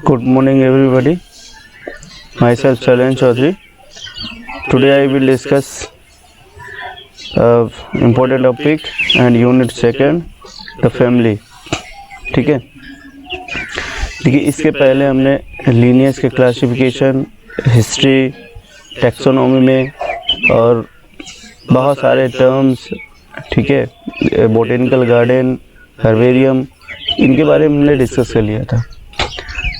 Good morning everybody. Myself Shailen Chaudhary. Today I will discuss important topic and unit second, the family. ठीक है, देखिए इसके पहले हमने लीनियर्स के क्लासिफिकेशन, हिस्ट्री, टैक्सोनॉमी में और बहुत सारे टर्म्स, ठीक है, बोटेनिकल गार्डन, हर्बेरियम, इनके बारे में हमने डिस्कस कर लिया था।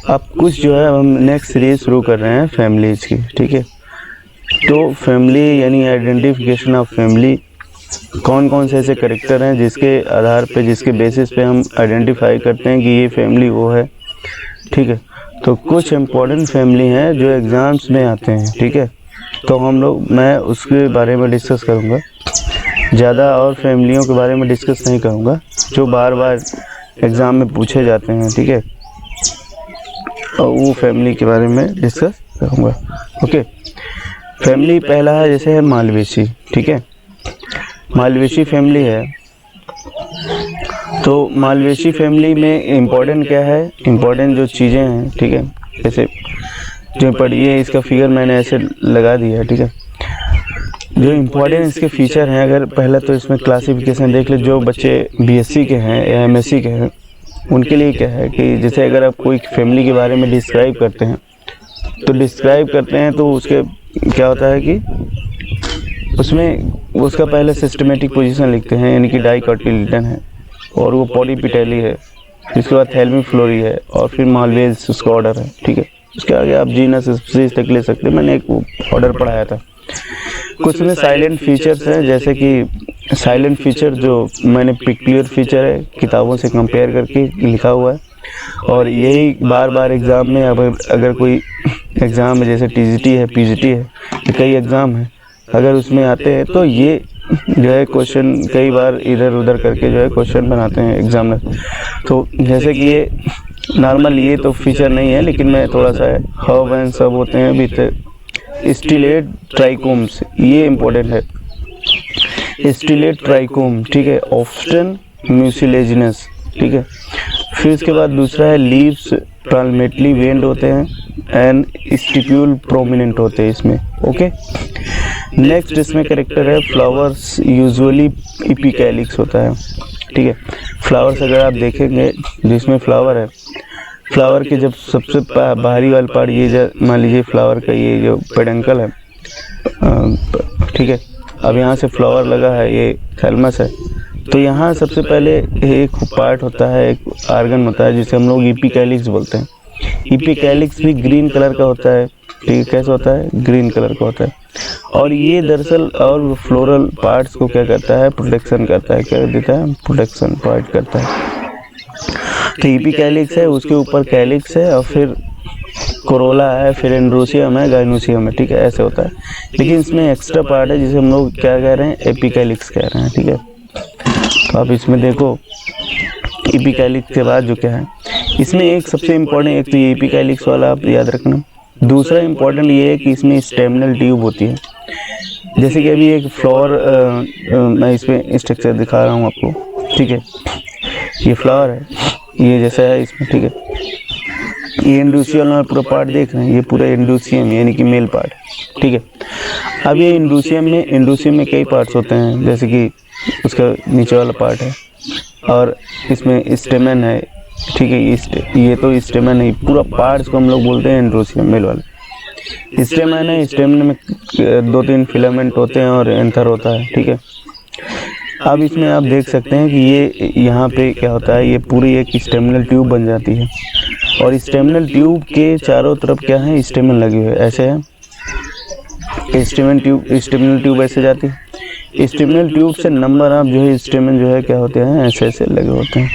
अब कुछ जो है हम नेक्स्ट सीरीज शुरू कर रहे हैं फैमिलीज की, ठीक है। तो फैमिली यानी आइडेंटिफिकेशन ऑफ फैमिली, कौन कौन से ऐसे करेक्टर हैं जिसके आधार पे, जिसके बेसिस पे हम आइडेंटिफाई करते हैं कि ये फैमिली वो है, ठीक है। तो कुछ इम्पोर्टेंट फैमिली हैं जो एग्ज़ाम्स में आते हैं, ठीक है। तो मैं उसके बारे में डिस्कस करूँगा, ज़्यादा और फैमिलियों के बारे में डिस्कस नहीं करूँगा जो बार बार एग्ज़ाम में पूछे जाते हैं, ठीक है। और वो फैमिली के बारे में डिस्कस करूँगा, ओके। फैमिली पहला है जैसे है मालवेशी, ठीक है। मालवेशी फैमिली है, तो मालवेशी फैमिली में इम्पोर्टेंट क्या है, इम्पोर्टेंट जो चीज़ें हैं, ठीक है। जैसे जो पढ़िए इसका फिगर मैंने ऐसे लगा दिया, ठीक है। जो इम्पोर्टेंट इसके फीचर हैं, अगर पहले तो इसमें क्लासिफिकेशन देख ले, जो बच्चे बीएससी के हैं या एमएससी के हैं उनके लिए क्या है कि जैसे अगर आप कोई फैमिली के बारे में डिस्क्राइब करते हैं तो उसके क्या होता है कि उसमें उसका पहले सिस्टमेटिक पोजीशन लिखते हैं, यानी कि डाइकोटिलेडन है और वो पॉलीपिटेली है, इसके बाद थैलमीफ्लोरी है और फिर मालवेज उसका ऑर्डर है, ठीक है। उसके आगे आप जीनस स्पीसीज तक ले सकते हैं, मैंने एक ऑर्डर पढ़ाया था। कुछ में साइलेंट फीचर्स हैं, जैसे कि साइलेंट फीचर जो मैंने पिक्यूलियर फीचर है किताबों से कंपेयर करके लिखा हुआ है, और यही बार बार एग्ज़ाम में अगर कोई एग्ज़ाम है जैसे टीजीटी है, पीजीटी है, कई एग्ज़ाम है, अगर उसमें आते हैं तो ये जो है क्वेश्चन कई बार इधर उधर करके जो है क्वेश्चन बनाते हैं एग्जामिनर। तो जैसे कि ये नॉर्मल ये तो फीचर नहीं है, लेकिन मैं थोड़ा सा हब एंड सब होते हैं भीतर। स्टिलेट ट्राइकोम्स, ये इम्पोर्टेंट है, स्टिलेट ट्राइकोम, ठीक है। ऑफ्टन म्यूसिलेजिनस, ठीक है। फिर इसके बाद दूसरा है लीव्स ट्रांसमेटली वेंड होते हैं एंड स्टिप्यूल प्रोमिनेंट होते हैं इसमें, ओके। नेक्स्ट इसमें करेक्टर है फ्लावर्स यूजुअली इपिकैलिक्स होता है, ठीक है। फ्लावर्स अगर आप देखेंगे जिसमें फ्लावर है, फ्लावर के जब सबसे बाहरी वाला पार्ट ये मान लीजिए फ्लावर का ये जो पेडंकल है, ठीक है। अब यहाँ से फ्लावर लगा है, ये थैलमस है, तो यहाँ सबसे पहले एक पार्ट होता है, एक आर्गन होता है जिसे हम लोग इपिकैलिक्स बोलते हैं। इपिकैलिक्स भी ग्रीन कलर का होता है, ठीक है। कैसे होता है? ग्रीन कलर का होता है। और ये दरअसल और फ्लोरल पार्ट्स को क्या करता है? प्रोटेक्शन करता है। क्या देता है? प्रोटेक्शन प्रोवाइड करता है। तो इपिकैलिक्स है, उसके ऊपर कैलिक्स है और फिर कोरोला है, फिर एंड्रोसियम है, गाइनोसियम है, ठीक है। ऐसे होता है, लेकिन इसमें एक्स्ट्रा पार्ट है जिसे हम लोग क्या कह रहे हैं? एपिकैलिक्स कह रहे हैं, ठीक है। तो आप इसमें देखो एपिकैलिक्स के बाद जो क्या है, इसमें एक सबसे इम्पोर्टेंट, एक तो ये एपिकैलिक्स वाला आप याद रखना। दूसरा इम्पोर्टेंट ये है कि इसमें स्टेमिनल ट्यूब होती है। जैसे कि अभी एक फ्लावर मैं इसमें स्ट्रक्चर दिखा रहा हूँ आपको, ठीक है। ये फ्लावर है, ये जैसा है इसमें, ठीक है। ये इंडूसियम में पूरा पार्ट देख रहे हैं, ये पूरा इंडूसियम यानी कि मेल पार्ट, ठीक है। अब ये इंडूसियम में कई पार्ट्स होते हैं, जैसे कि उसका नीचे वाला पार्ट है और इसमें स्टेमन है, ठीक है। ये तो स्टेमन है, पूरा पार्ट्स को हम लोग बोलते हैं एंड्रोसियम मेल वाले। स्टेमन है, स्टेमन में 2-3 फिलामेंट होते हैं और एंथर होता है, ठीक है। अब इसमें आप देख सकते हैं कि ये यहाँ पे क्या होता है, ये पूरी एक स्टेमिनल ट्यूब बन जाती है और स्टेमिनल ट्यूब के चारों तरफ क्या है? स्टेमन लगे हुए ऐसे है। स्टेमिनल ट्यूब ऐसे जाती है। स्टेमिनल ट्यूब से नंबर ऑफ जो है स्टेमन जो है क्या होते हैं? ऐसे ऐसे लगे होते हैं,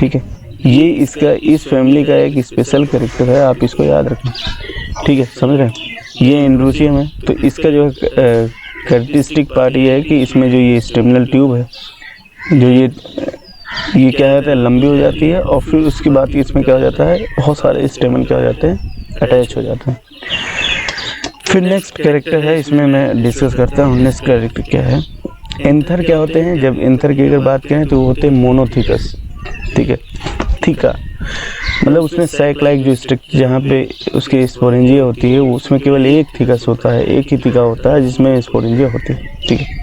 ठीक है। ये इसका इस फैमिली का एक स्पेशल कैरेक्टर है, आप इसको याद रखें, ठीक है। समझ रहे हैं? ये एंड्रोसियम है, तो इसका जो है कैरेक्टरिस्टिक पार्ट ये है कि इसमें जो ये स्टेमिनल ट्यूब है, जो ये क्या होता है? लंबी हो जाती है और फिर उसके बाद इसमें क्या हो जाता है? बहुत सारे स्टेमन क्या हो जाते हैं? अटैच हो जाते हैं। फिर नेक्स्ट कैरेक्टर है, इसमें मैं डिस्कस करता हूँ। नेक्स्ट कैरेक्टर क्या है? एंथर क्या होते हैं? जब एंथर की अगर बात करें तो वो होते हैं मोनोथिकस, ठीक है। थीका मतलब उसमें सैक लाइक जो स्ट्रक्चर जहाँ पे उसकी स्पोरेंजिया होती है उसमें केवल एक थिकस होता है, एक ही थिका होता है जिसमें स्पोरेंजिया होती है, ठीक है।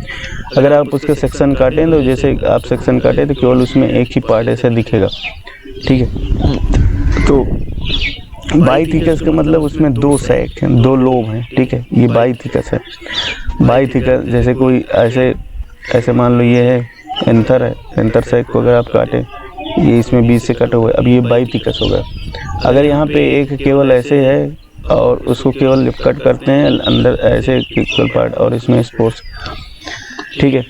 अगर आप उसका सेक्शन काटें तो जैसे आप सेक्शन काटें तो केवल उसमें एक ही पार्ट ऐसा दिखेगा, ठीक है। तो बाइथिकस का मतलब उसमें दो सैक हैं, दो लोब हैं, ठीक है, ये बाइथिकस है। बाइथिकस जैसे कोई ऐसे मान लो ये है एंथर है, एंथर सैक को अगर आप काटें ये इसमें बीच से कटा हुआ है, अब ये बाइथिकस होगा। अगर यहाँ पे एक केवल ऐसे है और उसको केवल कट करते हैं अंदर ऐसे इक्वल पार्ट और इसमें स्पोर्स, ठीक है,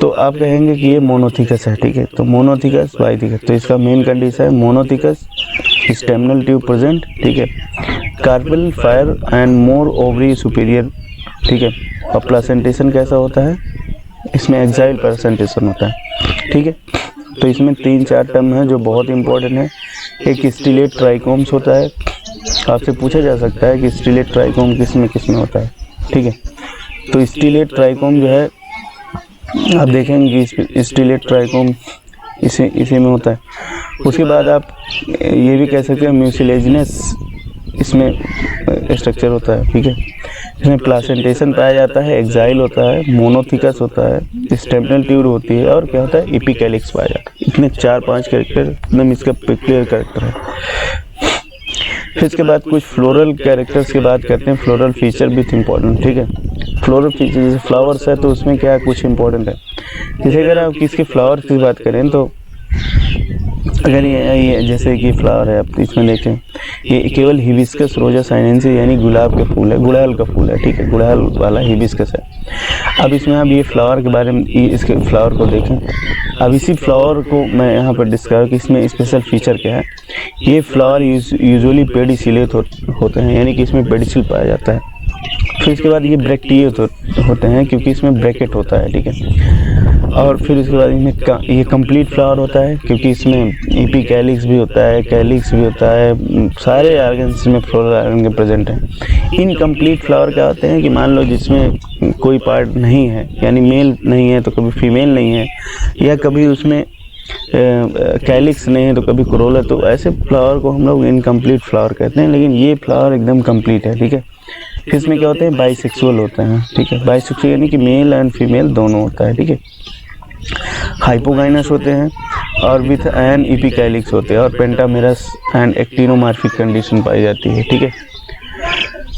तो आप कहेंगे कि ये मोनोथिकस है, ठीक है। तो मोनोथिकस बाइथिकस, तो इसका मेन कंडीशन है मोनोथिकस स्टेमिनल ट्यूब प्रेजेंट, ठीक है, carpel fire and more ovary superior, ठीक है। और प्लेसेंटेशन कैसा होता है, इसमें एक्साइल प्लेसेंटेशन होता है, ठीक है। तो इसमें 3-4 टर्म है जो बहुत इंपॉर्टेंट है। एक स्टिलेट ट्राइकोम्स होता है, आपसे पूछा जा सकता है कि स्टिलेट ट्राइकोम किस में होता है, ठीक है। तो स्टिलेट ट्राइकोम जो है आप देखेंगे कि स्टिलेट ट्राइकोम इसी में होता है। उसके बाद आप ये भी कह सकते हैं म्यूसिलेजिनस इसमें स्ट्रक्चर होता है, ठीक है। इसमें प्लासेंटेशन पाया जाता है, एक्साइल होता है, मोनोथिकस होता है, स्टेमिनल ट्यूब होती है और क्या होता है एपिकैलिक्स पाया जाता है। इतने 4-5 कैरेक्टर एकदम इसका क्लियर कैरेक्टर है। फिर इसके बाद कुछ फ्लोरल कैरेक्टर्स की बात करते हैं, फ्लोरल फीचर भी इम्पोर्टेंट, ठीक है। फ्लोरल फीचर जैसे फ्लावर्स है तो उसमें क्या कुछ इंपॉर्टेंट है, जैसे अगर आप किसके फ्लावर्स की बात करें तो अगर ये जैसे कि फ्लावर है आप इसमें देखें, ये केवल हिबिस्कस रोजा साइनेंसिस यानी गुलाब के फूल है, गुड़हल का फूल है, ठीक है, गुड़हल वाला हिबिस्कस है। अब इसमें आप ये फ्लावर के बारे में इसके फ्लावर को देखें। अब इसी फ्लावर को मैं यहाँ पर डिस्क्राइब कि इसमें स्पेशल फीचर क्या है। ये फ्लावर यूजुअली पेडिसिलेट होते हैं, यानी कि इसमें पेडिसिल पाया जाता है। फिर इसके बाद ये ब्रैक्टिएट होते हैं क्योंकि इसमें ब्रैकेट होता है, ठीक है। और फिर उसके बाद इनमें ये कंप्लीट फ्लावर होता है क्योंकि इसमें एपिकैलिक्स भी होता है, कैलिक्स भी होता है, सारे ऑर्गन्स में फ्लोरल ऑर्गन के प्रेजेंट हैं। इनकम्प्लीट फ्लावर क्या होते हैं कि मान लो जिसमें कोई पार्ट नहीं है, यानी मेल नहीं है तो कभी फीमेल नहीं है, या कभी उसमें कैलिक्स नहीं है तो कभी कोरोला, तो ऐसे फ्लावर को हम लोग इनकम्प्लीट फ्लावर कहते हैं। लेकिन ये फ्लावर एकदम कंप्लीट है, ठीक है। फिर इसमें क्या होते हैं बाइसेक्सुअल होते हैं, ठीक है। बाइसेक्सुअल यानी कि मेल एंड फीमेल दोनों होता है, ठीक है। हाइपोगाइनस होते हैं और विथ एन एपिकैलिक्स होते हैं और पेंटामेरस एंड एक्टिनोमॉर्फिक कंडीशन पाई जाती है, ठीक है।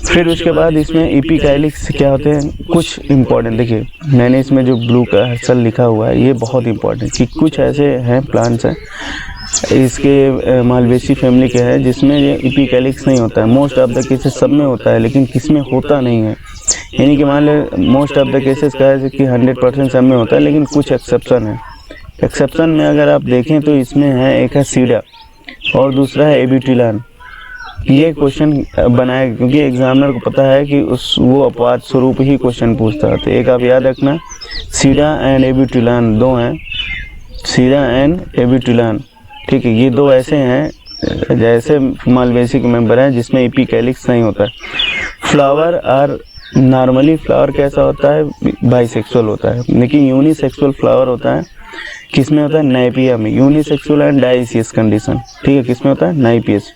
फिर उसके बाद इसमें एपिकैलिक्स क्या होते हैं कुछ इंपॉर्टेंट, देखिए मैंने इसमें जो ब्लू का सल लिखा हुआ है ये बहुत इंपॉर्टेंट कि कुछ ऐसे हैं प्लांट्स हैं इसके मालवेसी फैमिली के हैं जिसमें ये एपिकैलिक्स नहीं होता है। मोस्ट ऑफ द केसेस सब में होता है लेकिन किस में होता नहीं है, यानी कि मान ले मोस्ट ऑफ द केसेस का है कि 100% सब में होता है, लेकिन कुछ एक्सेप्शन है। एक्सेप्शन में अगर आप देखें तो इसमें है एक है सीडा और दूसरा है एबिटिलान। ये क्वेश्चन बनाया क्योंकि एग्जामिनर को पता है कि वो अपवाद स्वरूप ही क्वेश्चन पूछता है। तो एक आप याद रखना सीडा एंड एबिटिलान दो हैं, सीडा एंड एबिटिलान, ठीक है। ये दो ऐसे हैं जैसे मालवेसी के मेंबर हैं जिसमें एपिकैलिक्स नहीं होता है। फ्लावर आर नॉर्मली फ्लावर कैसा होता है बाइसेक्सुअल होता है, लेकिन यूनिसेक्सुअल फ्लावर होता है किसमें होता है नाइपिया में, यूनिसेक्सुअल एंड डाइसियस कंडीशन, ठीक है। किसमें होता है नाइपियस।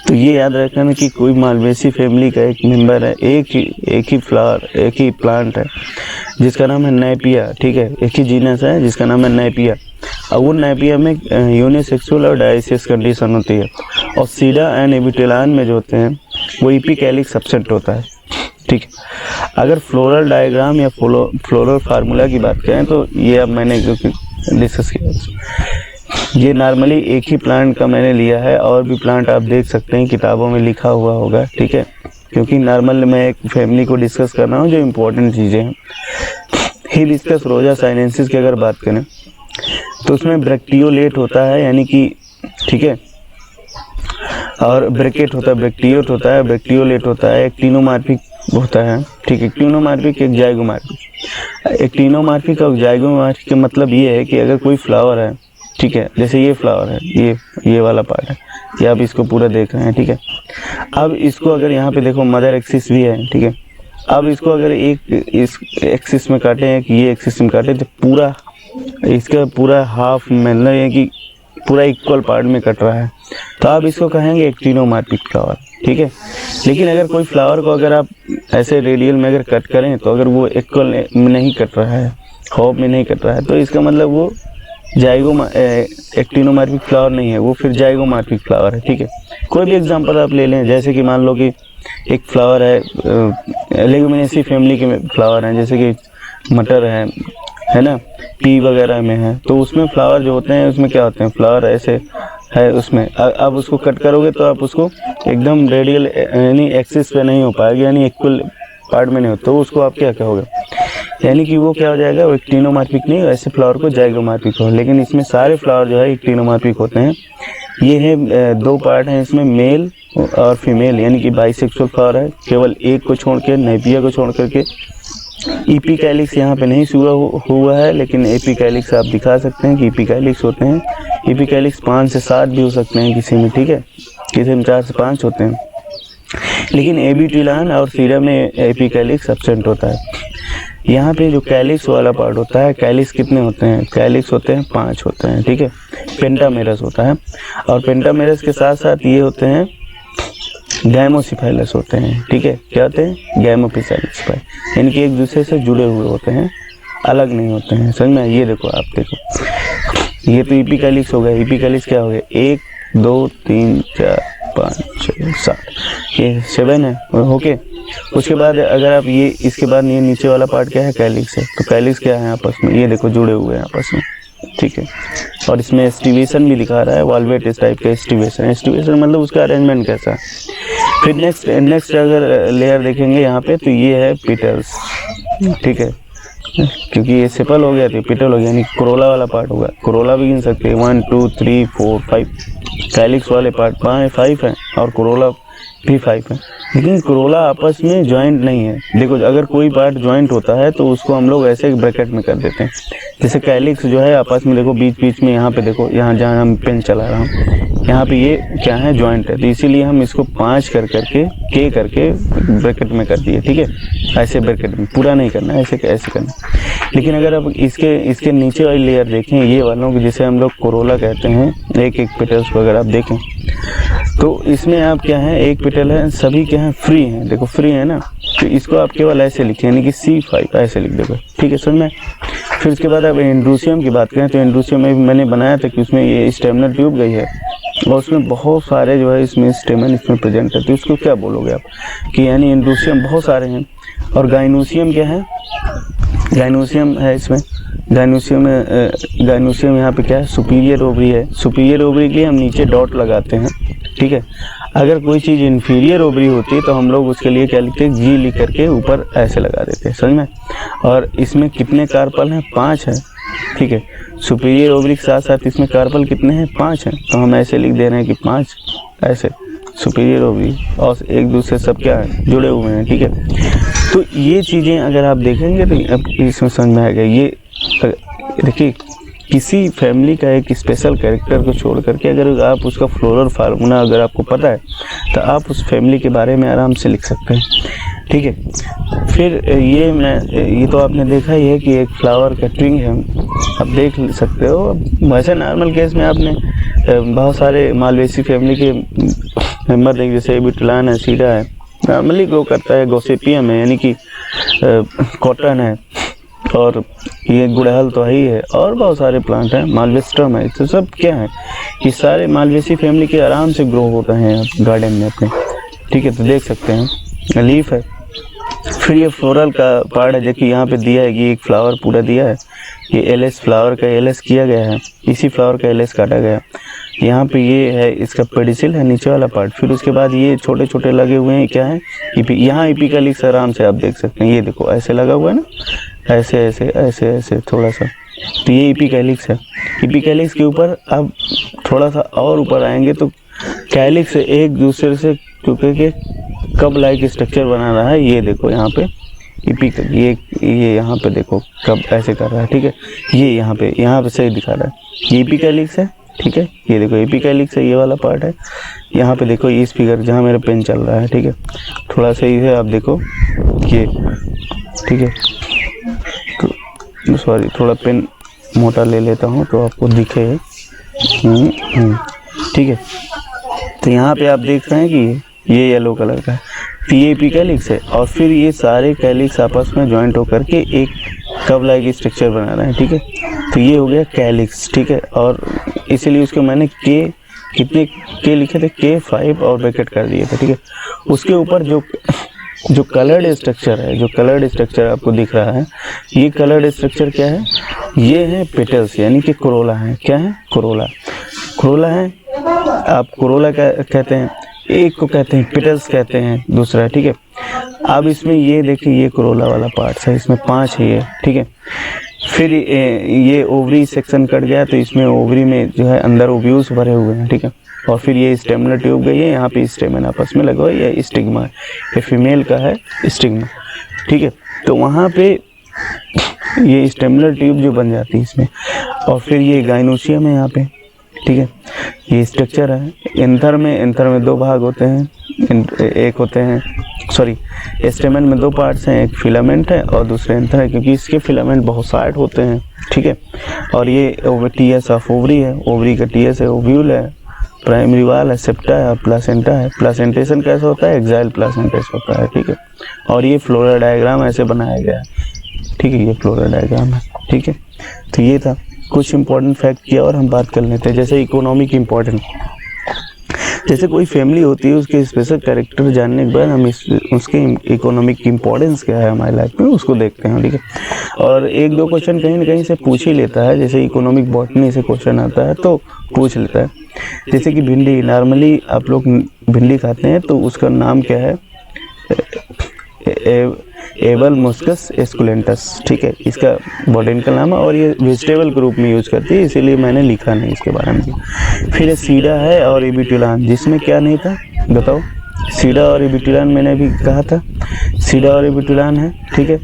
तो ये याद रखना कि कोई मालवेसी फैमिली का एक मेंबर है, एक ही फ्लावर एक ही प्लांट है जिसका नाम है नाइपिया, ठीक है। एक ही जीनस है जिसका नाम है नाइपिया और वो नाइपिया में यूनिसेक्सुअल और डाइसियस कंडीशन होती है। और सीडा एंड एबिटिलान में जो होते हैं वो एपिकैलिक्स एब्सेंट होता है, ठीक है। अगर फ्लोरल डायग्राम या फ्लोरल फार्मूला की बात करें तो ये अब मैंने डिस्कस किया, ये नॉर्मली एक ही प्लांट का मैंने लिया है और भी प्लांट आप देख सकते हैं किताबों में लिखा हुआ होगा, ठीक है। क्योंकि नॉर्मल मैं एक फैमिली को डिस्कस कर रहा हूँ जो इम्पोर्टेंट चीज़ें हैं। हिबिस्कस रोजा साइनेंसिस की अगर बात करें तो उसमें ब्रैक्टियोलेट होता है, यानी कि ठीक है, और ब्रैकेट होता है, ब्रैक्टियोट होता है, ब्रैक्टियोलेट होता है, एक्टिनोमॉर्फिक होता है, ठीक है। एक्टिनोमॉर्फिक एक जाइगोमॉर्फिक, एक्टिनोमॉर्फिक और जाइगोमॉर्फिक का मतलब ये है कि अगर कोई फ्लावर है, ठीक है, जैसे ये फ्लावर है, ये वाला पार्ट है, ये आप इसको पूरा देख रहे हैं, ठीक है। अब इसको अगर यहाँ पे देखो मदर एक्सिस भी है, ठीक है। अब इसको अगर इस एक्सिस में काटे हैं कि ये एक्सिस में काटे तो पूरा इसका पूरा हाफ मतलब है कि पूरा इक्वल पार्ट में कट रहा है, तो आप इसको कहेंगे एक्टिनोमार्फिक फ्लावर, ठीक है। लेकिन अगर कोई फ्लावर को अगर आप ऐसे रेडियल में अगर कट करें तो अगर वो इक्वल में नहीं कट रहा है, हॉप में नहीं कट रहा है, तो इसका मतलब वो एक्टिनोमार्फिक फ्लावर नहीं है, वो फिर जाइगोमार्फिक फ्लावर है, ठीक है। कोई भी एग्जांपल आप ले लें, जैसे कि मान लो कि एक फ्लावर है लेगुमिनेसी फैमिली के फ्लावर हैं, जैसे कि मटर है ना, पी वगैरह में है, तो उसमें फ्लावर जो होते हैं उसमें क्या होते हैं, फ्लावर ऐसे है उसमें, अब उसको कट करोगे तो आप उसको एकदम रेडियल यानी एक्सिस पे नहीं हो पाएगा, यानी इक्वल पार्ट में नहीं होता, तो उसको आप क्या कहोगे, यानी कि वो क्या हो जाएगा, वो एक्टिनोमार्फिक नहीं, ऐसे फ्लावर को जाइगोमार्फिक हो। लेकिन इसमें सारे फ्लावर जो है एक्टिनोमार्फिक होते हैं। ये है दो पार्ट हैं इसमें, मेल और फीमेल, यानी कि बाइसेक्सुअल फ्लावर है, केवल एक को छोड़ के, नेपिया को छोड़ करके। इपिकैलिक्स यहाँ पे नहीं हुआ है, लेकिन एपिकैलिक्स आप दिखा सकते हैं कि इपिकैलिक्स होते हैं। इपिकैलिक्स 5 से 7 भी हो सकते हैं किसी में, ठीक है, किसी में 4 से 5 होते हैं, लेकिन एबीटिलान और सीरम में एपिकैलिक्स एब्सेंट होता है। यहाँ पे जो कैलिक्स वाला पार्ट होता है, कैलिक्स कितने होते हैं, कैलिक्स होते हैं 5 होते हैं, ठीक है। पेंटामेरस होता है, और पेंटामेरस के साथ साथ ये होते हैं गैमोसिफाइलस होते हैं, ठीक है। क्या होते हैं, गैमोपिसाइलस, यानी कि एक दूसरे से जुड़े हुए होते हैं, अलग नहीं होते हैं, समझ में। ये देखो, आप देखो, ये तो इपिकैलिक्स हो गया। इपिकैलिक्स क्या हो गया, 1 2 3 4 5 6 7, ये 7 है, ओके। उसके बाद अगर आप ये, इसके बाद ये नीचे वाला पार्ट क्या है, कैलिक्स है, तो कैलिक्स क्या है आपस में, ये देखो जुड़े हुए हैं आपस में, ठीक है। और इसमें एस्टिवेशन भी दिखा रहा है, वाल्वेट इस टाइप का एस्टिवेशन। एस्टिवेशन मतलब उसका अरेंजमेंट कैसा है। फिर नेक्स्ट अगर लेयर देखेंगे यहाँ पे, तो ये है पिटल्स, ठीक है, क्योंकि ये सेपल हो गया तो पिटल हो गया, यानी कोरोला वाला पार्ट होगा। कोरोला भी गिन सकते हैं, 1 2 3 4 5, कैलिक्स वाले पार्ट 5 हैं, और कोरोला भी 5 है, लेकिन कोरोला आपस में ज्वाइंट नहीं है। देखो, अगर कोई पार्ट ज्वाइंट होता है तो उसको हम लोग ऐसे ब्रैकेट में कर देते हैं, जैसे कैलिक्स जो है आपस में, देखो बीच बीच में, यहाँ पे देखो, यहाँ जहाँ हम पेन चला रहा हूँ, यहाँ पे ये क्या है, ज्वाइंट है, तो इसीलिए हम इसको 5 करके के करके ब्रैकेट में कर दिए, ठीक है। ऐसे ब्रैकेट में पूरा नहीं करना, ऐसे करना। लेकिन अगर आप इसके नीचे वाली लेयर देखें, ये वालों को जिसे हम लोग कोरोला कहते हैं, एक पेटल्स को अगर आप देखें, तो इसमें आप क्या है, एक पेटल है, सभी क्या है, फ्री हैं, देखो फ्री है ना, तो इसको आप केवल ऐसे लिखें, यानी कि C5 ऐसे लिख देगा, ठीक है, समझ में। फिर उसके बाद अब एंड्रोसियम की बात करें, तो एंड्रोसियम में मैंने बनाया था कि उसमें ये स्टेमिनल ट्यूब गई है, और उसमें बहुत सारे जो है इसमें स्टेमन इसमें प्रेजेंट है, तो उसको क्या बोलोगे आप, कि यानी एंड्रोसियम बहुत सारे हैं। और गाइनोसियम क्या है, गाइनोसियम है इसमें, गाइनोसियम यहाँ पे क्या है, सुपीरियर ओवरी है। सुपीरियर ओवरी के लिए हम नीचे डॉट लगाते हैं, ठीक है। अगर कोई चीज़ इन्फीरियर ओवरी होती है तो हम लोग उसके लिए क्या लिखते हैं, G लिख करके ऊपर ऐसे लगा देते हैं, समझ में। और इसमें कितने कार्पल हैं, 5 हैं, ठीक है। सुपीरियर ओवरी के साथ साथ इसमें कार्पल कितने हैं, 5 हैं, तो हम ऐसे लिख दे रहे हैं कि 5 ऐसे सुपीरियर ओवरी, और एक दूसरे सब क्या है, जुड़े हुए हैं, ठीक है। तो ये चीज़ें अगर आप देखेंगे तो अब इसमें समझ में आएगा। ये देखिए, किसी फैमिली का एक स्पेशल कैरेक्टर को छोड़ करके अगर आप उसका फ्लोरल फार्मूला अगर आपको पता है, तो आप उस फैमिली के बारे में आराम से लिख सकते हैं, ठीक है। फिर ये तो आपने देखा ही है कि एक फ्लावर कटरिंग है, आप देख सकते हो। वैसे नॉर्मल केस में आपने बहुत सारे मालवेसी फैमिली के मेंबर देख, जैसे एबीटिलान है, सीडा है, नॉर्मली ग्रो करता है, गॉसिपियम है, यानी कि कॉटन है, और ये गुड़हल तो ही है, और बहुत सारे प्लांट हैं, मालवेस्ट्रम है, तो सब क्या है, ये सारे मालवेसी फैमिली के आराम से ग्रो होते हैं गार्डन में अपने, ठीक है। तो देख सकते हैं, लीफ है। फिर ये फ्लोरल का पार्ट है, देखिए यहाँ पे दिया है कि एक फ्लावर पूरा दिया है, ये एलएस फ्लावर का एलएस किया गया है, इसी फ्लावर का एलएस काटा गया। यहाँ पे ये है इसका पेडिसिल है, नीचे वाला पार्ट। फिर उसके बाद ये छोटे छोटे लगे हुए हैं, क्या है, यहाँ इपिकैलिक्स आराम से आप देख सकते हैं, ये देखो ऐसे लगा हुआ है ना, ऐसे ऐसे ऐसे ऐसे थोड़ा सा, तो ये इपिकैलिक्स है। इपिकैलिक्स के ऊपर अब थोड़ा सा और ऊपर आएंगे तो कैलिक्स एक दूसरे से क्योंकि कब लाइक स्ट्रक्चर बना रहा है, ये देखो यहाँ पे ये यहाँ पे देखो कब ऐसे कर रहा है, ठीक है। ये यहाँ पे सही दिखा रहा है, ये एपिकैलिक्स है, ठीक है। ये देखो एपिकैलिक्स है, ये वाला पार्ट है। यहाँ पे देखो इस फिगर जहाँ मेरा पेन चल रहा है, ठीक है, थोड़ा सही है, आप देखो ये, ठीक है। तो सॉरी, थोड़ा पेन मोटा ले लेता हूँ तो आपको दिखे, ठीक है। तो यहाँ पे आप देख रहे हैं कि ये येलो कलर का है, तो ये एपिकैलिक्स है। और फिर ये सारे कैलिक्स आपस में ज्वाइंट होकर के एक कव लाइक स्ट्रक्चर बना रहे हैं, ठीक है। तो ये हो गया कैलिक्स, ठीक है। और इसीलिए उसके मैंने कितने के लिखे थे, K5 और ब्रैकेट कर दिए थे, ठीक है। उसके ऊपर जो कलर्ड स्ट्रक्चर है, जो कलर्ड स्ट्रक्चर आपको दिख रहा है, ये कलर्ड स्ट्रक्चर क्या है, ये है पेटल्स, यानी कि कोरोला है। क्या है, कोरोला है। आप कोरोला कहते हैं, एक को कहते हैं पेटल्स कहते हैं, दूसरा, ठीक है। अब इसमें ये देखिए, ये कोरोला वाला पार्ट है, इसमें 5 है ये, ठीक है। फिर ये ओवरी सेक्शन कट गया, तो इसमें ओवरी में जो है अंदर ओव्यूल्स भरे हुए हैं, ठीक है। और फिर ये स्टेमिनल ट्यूब गई है, यहाँ पे स्टेमिन आपस में लगा हुआ है, ये स्टिग्मा, ये फीमेल का है स्टिग्मा, ठीक है। तो वहाँ पे ये स्टेमिनल ट्यूब जो बन जाती है इसमें, और फिर ये गाइनोशियम है यहाँ पे, ठीक है। ये स्ट्रक्चर है। एंथर में 2 भाग होते हैं, एक होते हैं, सॉरी, स्टेमन में 2 पार्ट्स हैं, एक फिलामेंट है और दूसरे एंथर है, क्योंकि इसके फिलामेंट बहुत सारे होते हैं, ठीक है। और ये टीएस ऑफ ओवरी है, ओवरी का टीएस है, ओव्यूल है, प्राइमरी वाल है, सेप्टा है और प्लासेंटा है। प्लासेंटेशन कैसा होता है, एक्साइल प्लासेंटेशन होता है, ठीक है। और ये फ्लोरल डायग्राम ऐसे बनाया गया है, ठीक है। ये फ्लोरल डायग्राम है, ठीक है। तो ये था कुछ इंपॉर्टेंट फैक्ट किया, और हम बात कर लेते हैं जैसे इकोनॉमिक इम्पोर्टेंट। जैसे कोई फैमिली होती है, उसके स्पेशल कैरेक्टर जानने के बाद हम उसके इकोनॉमिक इम्पोर्टेंस क्या है हमारी लाइफ में, उसको देखते हैं, ठीक है। और 1-2 क्वेश्चन कहीं ना कहीं से पूछ ही लेता है, जैसे इकोनॉमिक बॉटनी से क्वेश्चन आता है तो पूछ लेता है। जैसे कि भिंडी, नॉर्मली आप लोग भिंडी खाते हैं तो उसका नाम क्या है, एबल मुस्कस एस्कुलेंटस, ठीक है, इसका बॉटनिकल नाम है। और ये वेजिटेबल ग्रुप में यूज करती है, इसीलिए मैंने लिखा नहीं इसके बारे में। फिर सीडा है और एबिट्यूलान, जिसमें क्या नहीं था बताओ, सीडा और एबिट्यूलान मैंने अभी कहा था, सीडा और एबिट्यूलान है, ठीक है,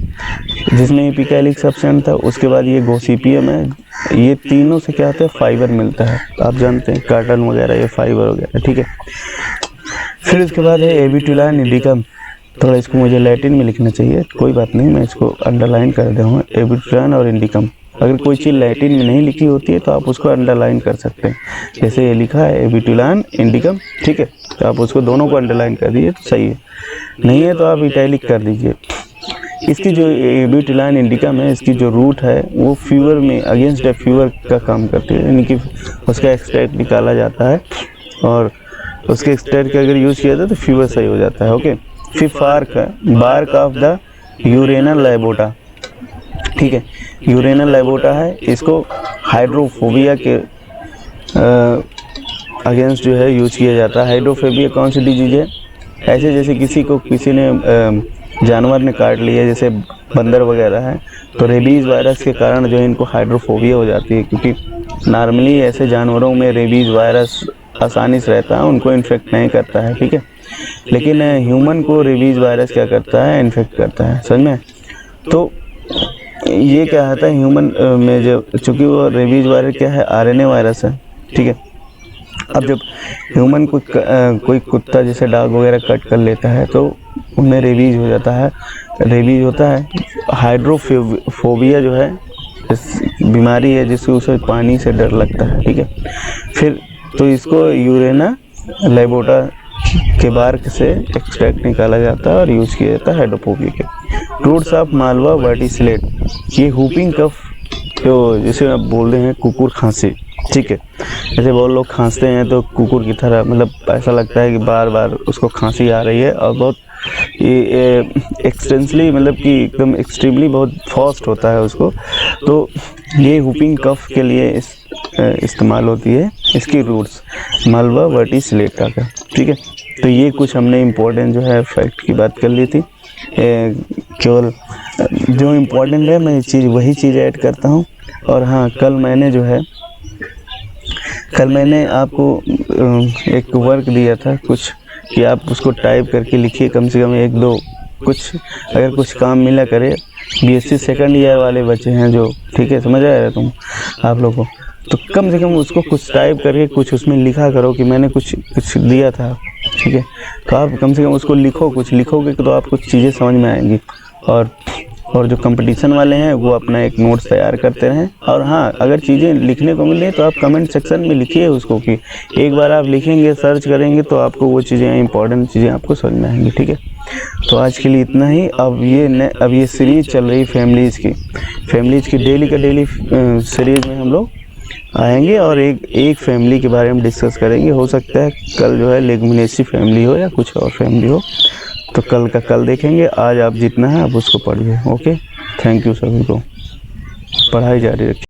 जिसमें एपिकैलिक्स एब्सेंट था। उसके बाद ये गोसिपियम है, ये तीनों से क्या होता है, फाइबर मिलता है, आप जानते हैं, कार्टन वगैरह, ये फाइबर वगैरह, ठीक है। फिर उसके बाद है एबिट्यूलान इंडिकम, थोड़ा इसको मुझे लैटिन में लिखना चाहिए, कोई बात नहीं, मैं इसको अंडरलाइन कर दूँगा, एबिट्यूलान और इंडिकम। अगर कोई चीज़ लैटिन में नहीं लिखी होती है तो आप उसको अंडरलाइन कर सकते हैं, जैसे ये लिखा है एबिट्यूलान इंडिकम, ठीक है, तो आप उसको दोनों को अंडरलाइन कर दीजिए तो सही है, नहीं है तो आप इटैलिक कर दीजिए। इसकी जो एबिट्यूलान इंडिकम है, इसकी जो रूट है वो फीवर में, अगेंस्ट फीवर का काम करती है, यानी कि उसका एक्सट्रैक्ट निकाला जाता है, और उसके एक्सट्रैक्ट का अगर यूज़ किया जाए तो फीवर सही हो जाता है, ओके। फिर बार्क ऑफ द यूरेनल लाइबोटा, ठीक है, यूरेनल लाइबोटा है, इसको हाइड्रोफोबिया के अगेंस्ट जो है यूज किया जाता है। हाइड्रोफोबिया कौन सी डिजीज है, ऐसे जैसे किसी ने जानवर ने काट लिया, जैसे बंदर वगैरह है, तो रेबीज़ वायरस के कारण जो है इनको हाइड्रोफोबिया हो जाती है, क्योंकि नॉर्मली ऐसे जानवरों में रेबीज़ वायरस आसानी से रहता है, उनको इन्फेक्ट नहीं करता है, ठीक है। लेकिन ह्यूमन को रेबीज़ वायरस क्या करता है, इन्फेक्ट करता है, समझ में। तो ये क्या होता है ह्यूमन में, जब चूँकि वो रेबीज़ वायरस क्या है, आरएनए वायरस है, ठीक है। अब जब ह्यूमन को कोई कुत्ता जैसे डॉग वगैरह कट कर लेता है तो उनमें रेबीज़ हो जाता है, रेबीज़ होता है। हाइड्रोफोबिया जो है बीमारी है जिससे उसे पानी से डर लगता है, ठीक है। फिर तो इसको यूरेना लाइबोटा के बार्क से एक्सट्रैक्ट निकाला जाता है और यूज़ किया जाता है हाइड्रोफोबिया के। रूट्स ऑफ मालवा वर्टिसिलेट, ये हुपिंग कफ जो जिसे आप बोल रहे हैं कुकुर खांसी, ठीक है। जैसे बहुत लोग खांसते हैं तो कुकुर की तरह, मतलब ऐसा लगता है कि बार बार उसको खांसी आ रही है, और बहुत ये एक्सटेंसली, मतलब कि एकदम एक्सट्रीमली बहुत फास्ट होता है उसको, तो ये हुपिंग कफ के लिए इस्तेमाल होती है इसकी रूट्स, मालवा वर्टिसिलेटा का, ठीक है। तो ये कुछ हमने इम्पोर्टेंट जो है फैक्ट की बात कर ली थी। केवल जो इम्पोर्टेंट है मैं वही चीज़ ऐड करता हूँ। और हाँ, कल मैंने आपको एक वर्क दिया था कुछ, कि आप उसको टाइप करके लिखिए, कम से कम 1-2 कुछ, अगर कुछ काम मिला करे। बीएससी सेकंड ईयर वाले बच्चे हैं जो, ठीक है, समझ आया तुम आप लोगों को, तो कम से कम उसको कुछ टाइप करके कुछ उसमें लिखा करो कि मैंने कुछ दिया था, ठीक है। तो आप कम से कम उसको लिखो, कुछ लिखोगे तो आपको चीज़ें समझ में आएंगी। और और जो कंपटीशन वाले हैं वो अपना एक नोट्स तैयार करते रहें। और हाँ, अगर चीज़ें लिखने को मिले तो आप कमेंट सेक्शन में लिखिए उसको, कि एक बार आप लिखेंगे, सर्च करेंगे तो आपको वो चीज़ें, इंपॉर्टेंट चीज़ें आपको समझ में आएंगी। ठीक है, तो आज के लिए इतना ही। अब ये सीरीज़ चल रही फैमिलीज़ की डेली का डेली सीरीज़ में हम लोग आएंगे और एक फैमिली के बारे में डिस्कस करेंगे। हो सकता है कल जो है लेगुमिनेसी फैमिली हो या कुछ और फैमिली हो, तो कल का कल देखेंगे। आज आप जितना है आप उसको पढ़िए। ओके, थैंक यू सभी को, पढ़ाई जारी रखिए।